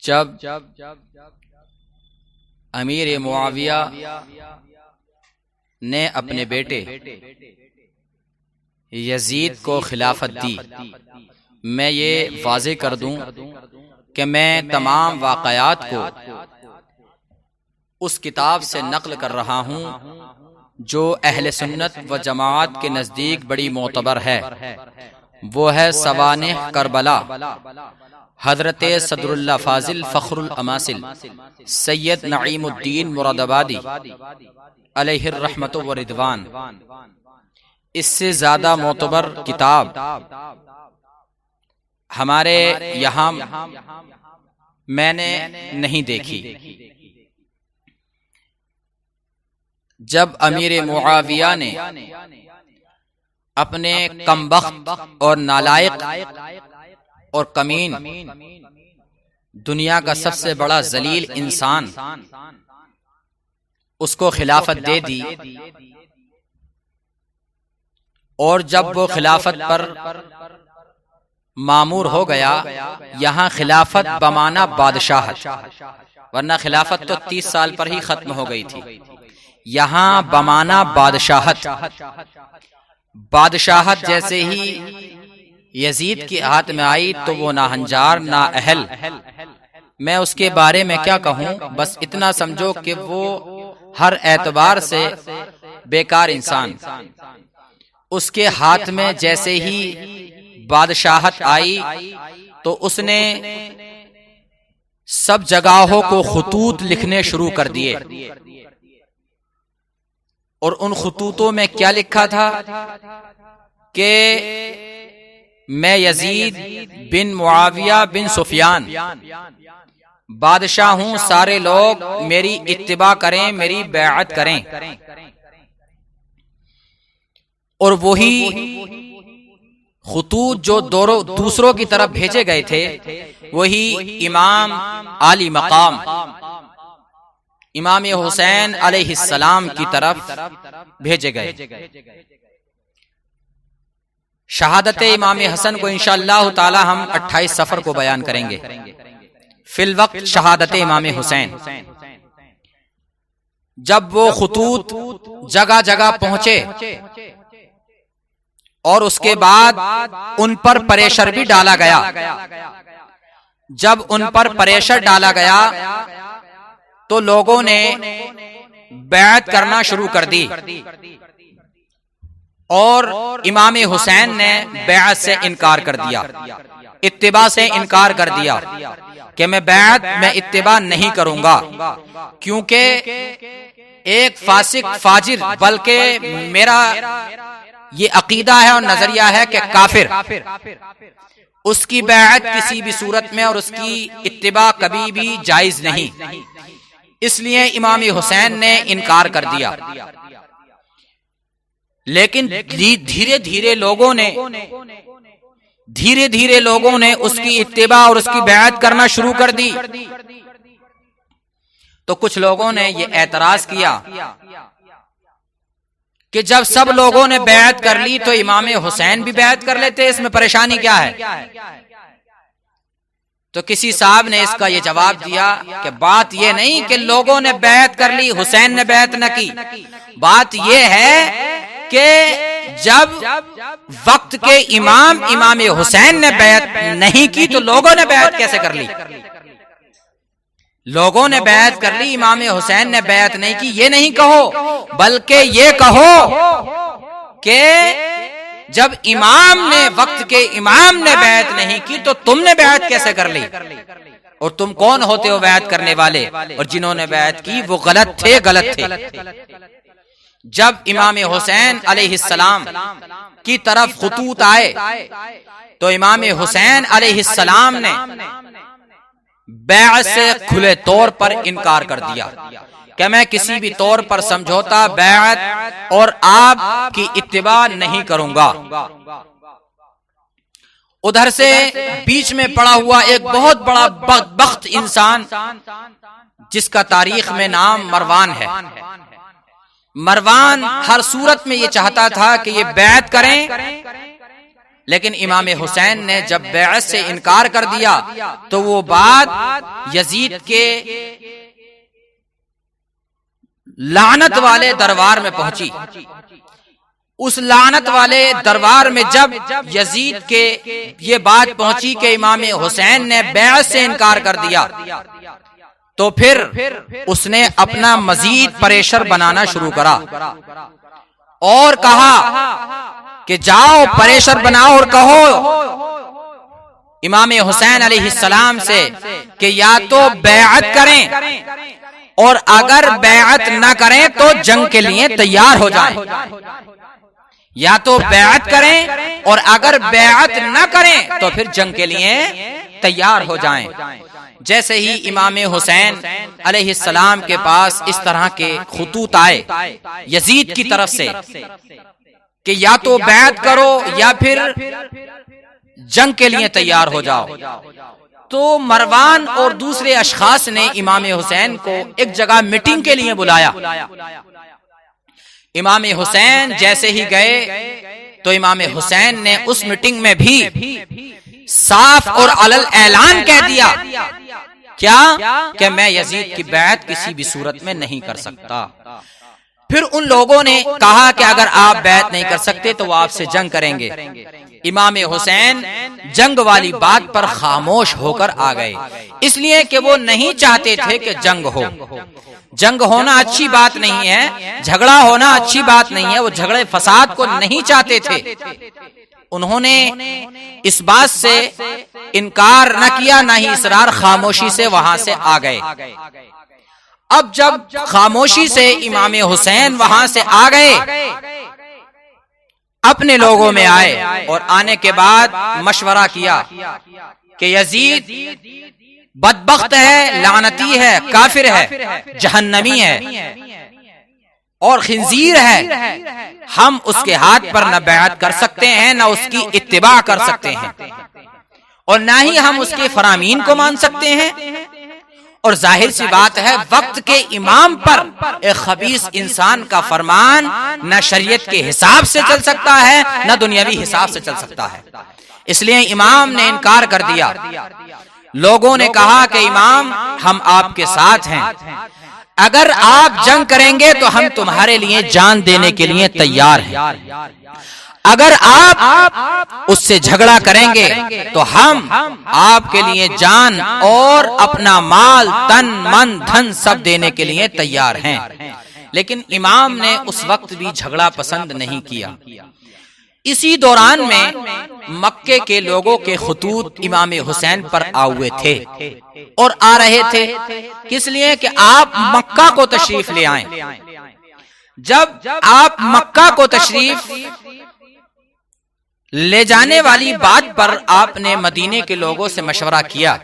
जब अमीर मुआविया ने अपने बेटे यजीद को खिलाफत दी, मैं ये वाज़े कर दूं कि मैं तमाम वाक़यात को उस किताब से नक़ल कर रहा हूं जो अहले सुन्नत व जमात के नज़दीक बड़ी मोतबर है। वो है सवानिह करबला, हज़रत सदरुल्लाह फ़ाज़िल फ़ख्रुल अमासिल सैयद नईमुद्दीन मुरादाबादी अलैहिर रहमतु व रिदवान। इससे ज़्यादा मोतबर किताब हमारे यहाँ मैंने नहीं देखी। जब अमीर मुआविया ने अपने कमबख्त और नालायक और कमीन दुनिया का सबसे बड़ा जलील इंसान उसको खिलाफत दे दी, और जब वो खिलाफत पर मामूर हो गया, यहाँ खिलाफत बमाना बादशाहत, वरना खिलाफत तो 30 साल पर ही खत्म हो गई थी। यहाँ बमाना बादशाहत, बादशाहत जैसे ही यजीद के हाथ में आई तो वो ना हंजार ना अहल। मैं उसके बारे में क्या कहूँ, बस इतना समझो कि वो हर एतबार से बेकार इंसान। उसके हाथ में जैसे ही बादशाहत आई तो उसने सब जगहों को खुतूत लिखने शुरू कर दिए, और उन खुतूतों में क्या लिखा था कि मैं यजीद बिन मुआविया बिन सुफियान बादशाह हूं, सारे लोग मेरी इत्तिबा करें, मेरी बैअत करें। और वही खुतूत जो दूसरों की तरफ भेजे गए थे, वही इमाम आली मकाम इमाम हुसैन अलैहिस्सलाम की तरफ भेजे गए। शहादत इमाम हसन को इंशाअल्लाह ताला हम 28 सफर को बयान करेंगे। फिल वक्त शहादत इमाम हुसैन, जब वो खुतूत जगह जगह पहुंचे और उसके बाद उन पर प्रेशर भी डाला गया। जब उन पर प्रेशर डाला गया तो लोगों ने बैत करना शुरू कर दी, और इमाम हुसैन ने बैत से इनकार कर दिया, इत्तिबा से इनकार कर दिया कि मैं बैत में इत्तिबा नहीं करूंगा, क्योंकि एक फासिक फाजिर, बल्कि मेरा ये अकीदा है और नजरिया है कि काफिर, उसकी बैत किसी भी सूरत में और उसकी इत्तिबा कभी भी जायज नहीं। इसलिए इमाम हुसैन ने इनकार कर दिया। लेकिन धीरे धीरे लोगों ने उसकी इत्तिबा और उसकी बैत करना शुरू कर दी। तो कुछ लोगों ने ये एतराज किया कि जब सब लोगों ने बैत कर ली तो इमाम हुसैन भी बैत कर लेते, इसमें परेशानी क्या है। तो किसी साहब ने इसका ये जवाब दिया कि बात ये नहीं कि लोगों ने बैत कर ली, हुसैन ने बैत न की। बात ये है कि जब वक्त के इमाम हुसैन ने बैत नहीं की तो लोगों ने बैत कैसे कर ली। लोगों ने बैत कर ली, इमाम हुसैन ने बैत नहीं की, ये नहीं कहो, बल्कि ये कहो कि जब वक्त के इमाम ने बैत नहीं की तो तुमने बैत कैसे कर ली, और तुम कौन होते हो बैत करने वाले, और जिन्होंने बैत की वो गलत थे। जब इमाम हुसैन अलैहिस्सलाम की तरफ खुतूत आए तो इमाम हुसैन अलैहिस्सलाम ने बैत से खुले तौर पर इनकार कर दिया कि मैं किसी भी तौर पर समझौता, बैत और आपकी इत्तिबा नहीं करूंगा। उधर से बीच में पड़ा हुआ एक बहुत बड़ा बख्त इंसान जिसका तारीख में नाम मरवान है, मरवान हर सूरत में ये चाहता था कि ये बैत करें, लेकिन इमाम हुसैन ने जब बैत से इनकार कर दिया तो वो बात यजीद के लानत वाले दरबार में पहुंची। उस लानत वाले दरबार में जब यजीद के ये बात पहुंची कि इमाम हुसैन ने बैत से इनकार कर दिया, तो फिर उसने अपना मजीद प्रेशर बनाना शुरू करा और कहा कि जाओ प्रेशर बनाओ और कहो इमाम हुसैन अलैहिस्सलाम से कि या तो बैअत करें और अगर बैअत ना करें तो जंग के लिए तैयार हो जाएं। या तो बैअत करें और अगर बैअत ना करें तो फिर जंग के लिए तैयार हो जाएं। जैसे ही इमाम हुसैन अलैहिस्सलाम के पास इस तरह के खुतूत आए यजीद की तरफ से कि या तो बैत करो या फिर जंग के लिए तैयार हो जाओ, तो मरवान और दूसरे अशखास ने इमाम हुसैन को एक जगह मीटिंग के लिए बुलाया। इमाम हुसैन जैसे ही गए तो इमाम हुसैन ने उस मीटिंग में भी साफ और अलल ऐलान कह दिया क्या कि मैं यजीद की बैत किसी भी सूरत में नहीं कर सकता। फिर उन लोगों ने कहा कि अगर आप बैत नहीं कर सकते तो वो आपसे जंग करेंगे। इमाम हुसैन जंग वाली बात पर खामोश होकर आ गए, इसलिए कि वो नहीं चाहते थे कि जंग हो। जंग होना अच्छी बात नहीं है, झगड़ा होना अच्छी बात नहीं है, वो झगड़े फसाद को नहीं चाहते थे। उन्होंने इस बात से इनकार न किया न ही इसरार, खामोशी से वहां से आ गए। अब जब खामोशी से इमाम हुसैन वहां से आ गए, अपने लोगों में आए और आने के बाद मशवरा किया कि यजीद बदबख्त है, लानती है, काफिर है, जहन्नमी है और खिंजीर है। हम उसके हाथ पर न बैअत कर सकते हैं, न उसकी इत्तिबा कर सकते हैं और न ही हम उसके फरामीन को मान सकते हैं। और जाहिर सी बात है वक्त के इमाम पर एक खबीस इंसान का फरमान न शरीयत के हिसाब से चल सकता है न दुनियावी हिसाब से चल सकता है। इसलिए इमाम ने इनकार कर दिया। लोगों ने कहा कि इमाम हम आपके साथ हैं, अगर आप जंग करेंगे तो हम तुम्हारे लिए जान देने के लिए तैयार हैं, अगर आप उससे झगड़ा करेंगे तो हम आपके लिए जान और अपना माल, तन, मन, धन सब देने के लिए तैयार हैं। लेकिन इमाम ने उस वक्त भी झगड़ा पसंद नहीं किया। इसी दौरान में मक्के के लोगों के खुतूत इमाम हुसैन पर आ हुए थे और आ रहे थे, किस लिए कि आप मक्का को तशरीफ ले आए। जब आप मक्का को तशरीफ ले जाने वाली बात पर आपने मदीने के लोगों से मशवरा किया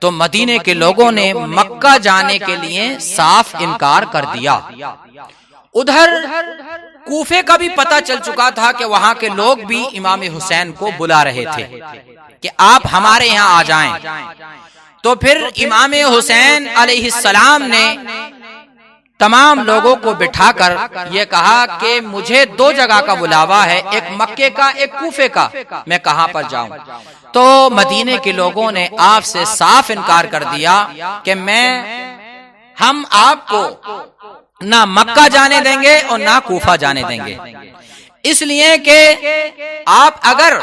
तो मदीने के लोगों ने मक्का जाने के लिए साफ इनकार कर दिया। उधर कूफे का भी पता चल चुका था कि वहां के लोग भी इमाम हुसैन को बुला रहे थे कि आप हमारे यहाँ आ जाएं। तो फिर इमाम हुसैन अलैहिस्सलाम ने तमाम लोगों को बिठाकर ये कहा कि मुझे दो जगह का बुलावा है, एक मक्के का, एक कूफे का, मैं कहां पर जाऊं। तो मदीने के लोगों ने आपसे साफ इनकार कर दिया कि हम आपको ना मक्का जाने देंगे और ना कूफा जाने देंगे, इसलिए कि आप अगर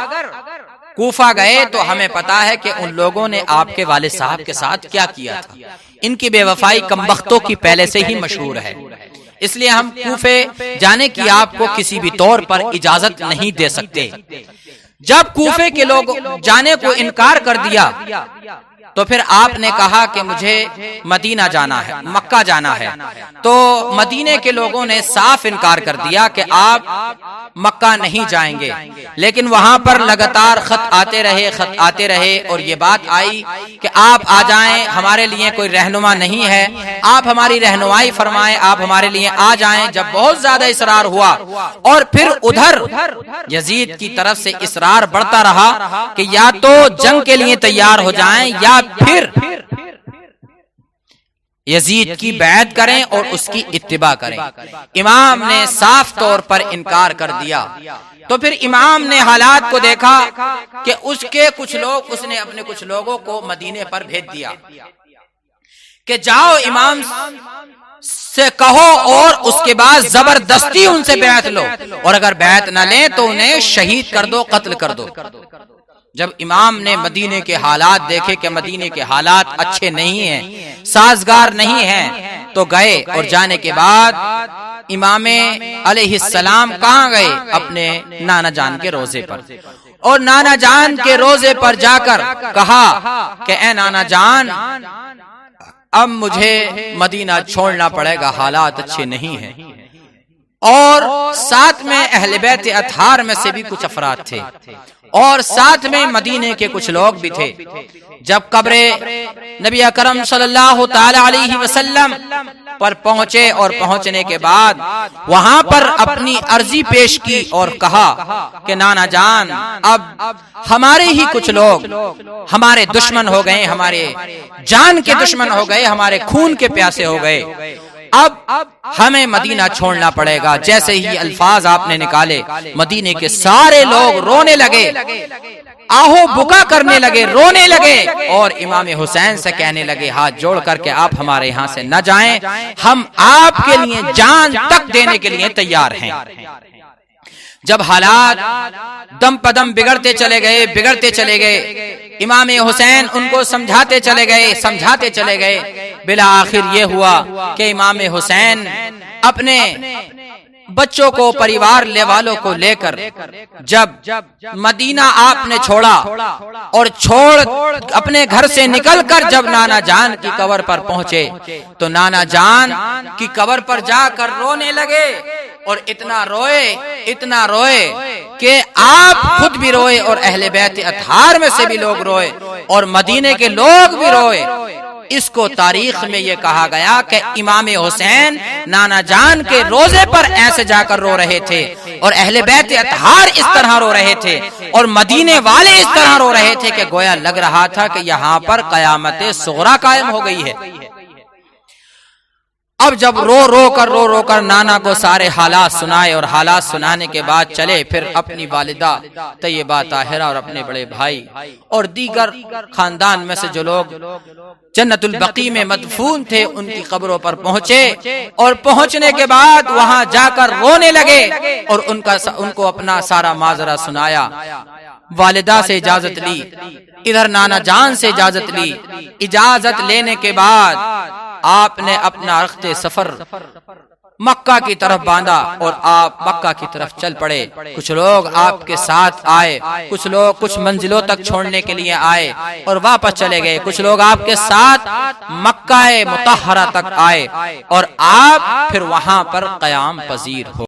कूफा गए तो हमें पता है कि उन लोगों ने आपके वालिद साहब के साथ क्या किया था। इनकी बेवफाई कमबख्तों की पहले से ही मशहूर है, इसलिए हम कूफे जाने की आपको किसी भी तौर पर इजाजत नहीं दे सकते। जब कूफे के लोग जाने को इनकार कर दिया तो फिर आपने कहा कि मुझे मदीना जाना है, मक्का जाना है। तो मदीने के लोगों ने साफ इनकार कर दिया कि आप मक्का नहीं जाएंगे। लेकिन वहां पर लगातार खत आते रहे और ये बात आई कि आप आ जाएं, हमारे लिए कोई रहनुमा नहीं है, आप हमारी रहनुमाई फरमाएं, आप हमारे लिए आ जाएं। जब बहुत ज्यादा इसरार हुआ और फिर उधर यजीद की तरफ से इसरार बढ़ता रहा कि या तो जंग के लिए तैयार हो जाएं या फिर यजीद की बैत करें और उसकी इत्तिबा करें। इमाम ने साफ तौर पर इनकार कर दिया। तो फिर इमाम ने हालात को देखा कि उसने अपने कुछ लोगों को मदीने पर भेज दिया कि जाओ इमाम से कहो और उसके बाद जबरदस्ती उनसे बैत लो, और अगर बैत ना लें तो उन्हें शहीद कर दो, कत्ल कर दो। जब इमाम ने मदीने के हालात देखे कि मदीने के हालात अच्छे नहीं हैं, साजगार नहीं हैं, तो गए। और जाने के बाद इमाम अलैहिस्सलाम कहाँ गए? अपने नाना जान के रोजे पर। और नाना जान के रोजे पर जाकर कहा कि ए नाना जान, अब मुझे मदीना छोड़ना पड़ेगा, हालात अच्छे नहीं हैं। और साथ में अहले बैत अतहार में से भी कुछ अफराद थे और साथ में मदीने के कुछ लोग भी थे। जब कब्रे नबी अकरम सल्लल्लाहु ताला अलैहि वसल्लम पर पहुंचे और पहुंचने के बाद वहां पर अपनी अर्जी पेश की और कहा कि नाना जान, अब हमारे ही कुछ लोग हमारे दुश्मन हो गए, हमारे जान के दुश्मन हो गए, हमारे खून के प्यासे हो गए, अब हमें मदीना छोड़ना पड़ेगा। जैसे ही अल्फाज आपने निकाले, मदीने के सारे लोग रोने लगे, आहो बुका करने लगे, रोने लगे और इमाम हुसैन से कहने लगे, हाथ जोड़ करके आप हमारे यहाँ से न जाएं, हम आपके लिए जान तक देने के लिए तैयार हैं। जब हालात दम पदम बिगड़ते चले गए, इमाम हुसैन उनको समझाते चले गए। बिला आखिर ये हुआ कि इमाम हुसैन अपने बच्चों को, परिवार ले वालों को लेकर जब मदीना आपने छोड़ा और अपने घर से निकलकर जब नाना जान की कब्र पर पहुंचे, तो नाना जान की कब्र पर जाकर रोने लगे और इतना रोए कि आप खुद भी रोए और अहले बैत अतहार में से भी लोग रोए और मदीने के लोग भी रोए। इसको तारीख में यह कहा गया कि इमाम हुसैन नाना जान के रोजे पर ऐसे जाकर रो रहे थे और अहले बैत अतहार इस तरह रो रहे थे और मदीने वाले इस तरह रो रहे थे कि गोया लग रहा था कि यहाँ पर कयामत सुगरा कायम हो गई है। अब जब रो कर नाना को सारे हालात सुनाए और हालात सुनाने के बाद चले, फिर अपनी वालिदा तैयबा ताहिरा और अपने बड़े भाई और दीगर खानदान में से जो लोग जन्नतुल बकी में मदफून थे उनकी कब्रों पर पहुंचे और पहुंचने के बाद वहां जाकर रोने लगे और उनको अपना सारा माजरा सुनाया। वालिदा से इजाजत ली, इधर नाना जान से इजाजत ली। इजाजत लेने के बाद आपने अपना रख्ते सफर मक्का की तरफ बांधा और आप मक्का की तरफ चल पड़े। कुछ लोग आपके साथ आए, कुछ लोग कुछ मंजिलों तक छोड़ने के लिए आए और वापस चले गए, कुछ लोग आपके साथ मक्का मुतहरा तक आए और आप फिर वहां पर क़याम पजीर हो।